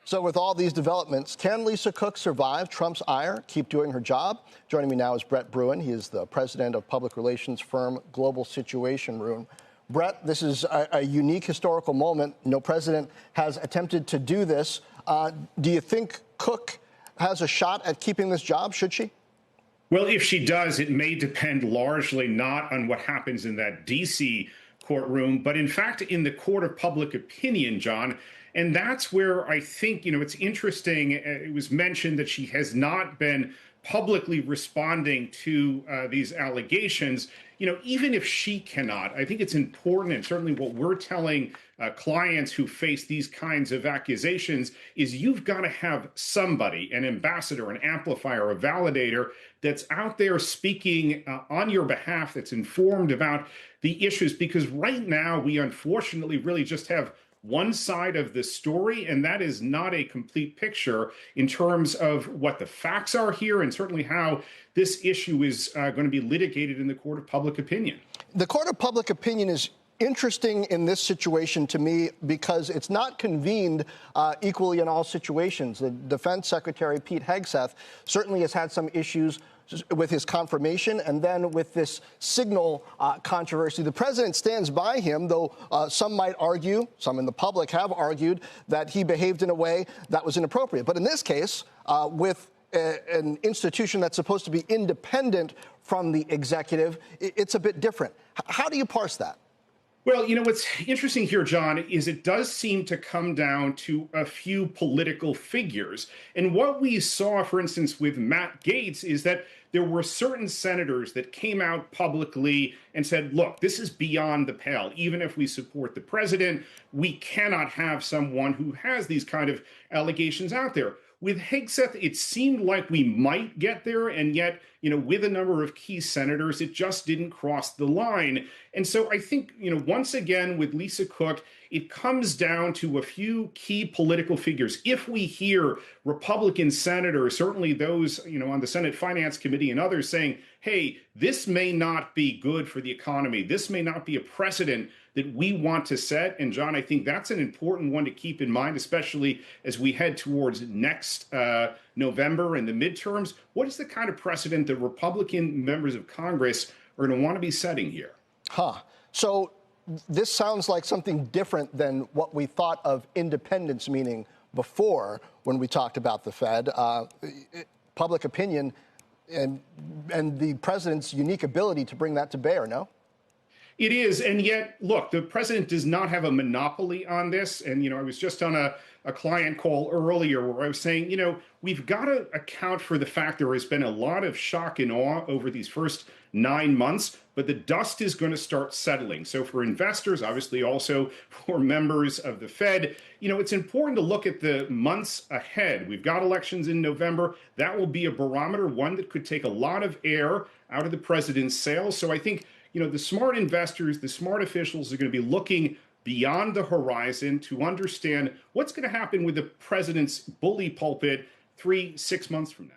So with all these developments, can Lisa Cook survive Trump's ire, keep doing her job? Joining me now is Bruen. He is the president of public relations firm Global Situation Room. Brett, this is a unique historical moment. No president has attempted to do this. Do you think Cook has a shot at keeping this job? Should she? Well, if she does, it may depend largely not on what happens in that D.C. courtroom, but in fact in the court of public opinion, John. And that's where I think, it's interesting. It was mentioned that she has not been publicly responding to these allegations. Even if she cannot, I think it's important, and certainly what we're telling clients who face these kinds of accusations is you've got to have somebody, an ambassador, an amplifier, a validator that's out there speaking on your behalf, that's informed about the issues. Because right now we unfortunately really just have one side of the story, and that is not a complete picture in terms of what the facts are here and certainly how this issue is going to be litigated in the court of public opinion. The court of public opinion is interesting in this situation to me because it's not convened equally in all situations. The Defense Secretary, Pete Hegseth, certainly has had some issues with his confirmation and then with this signal controversy. The president stands by him, though some might argue, some in the public have argued, that he behaved in a way that was inappropriate. But in this case, with an institution that's supposed to be independent from the executive, it's a bit different. How do you parse that? Well, what's interesting here, John, is it does seem to come down to a few political figures. And what we saw, for instance, with Matt Gaetz is that there were certain senators that came out publicly and said, look, this is beyond the pale. Even if we support the president, we cannot have someone who has these kind of allegations out there. With Hegseth, it seemed like we might get there, and yet, with a number of key senators, it just didn't cross the line. And so I think, once again, with Lisa Cook, it comes down to a few key political figures. If we hear Republican senators, certainly those, on the Senate Finance Committee and others saying, hey, this may not be good for the economy, this may not be a precedent that we want to set. And John, I think that's an important one to keep in mind, especially as we head towards next November and the midterms. What is the kind of precedent that Republican members of Congress are going to want to be setting here? So this sounds like something different than what we thought of independence meaning before when we talked about the Fed. Public opinion and the president's unique ability to bring that to bear, no? It is. And yet, look, the president does not have a monopoly on this. And, I was just on a client call earlier where I was saying, we've got to account for the fact there has been a lot of shock and awe over these first 9 months, but the dust is going to start settling. So for investors, obviously also for members of the Fed, it's important to look at the months ahead. We've got elections in November. That will be a barometer, one that could take a lot of air out of the president's sails. So I think, the smart investors, the smart officials are going to be looking beyond the horizon to understand what's going to happen with the president's bully pulpit 3-6 months from now.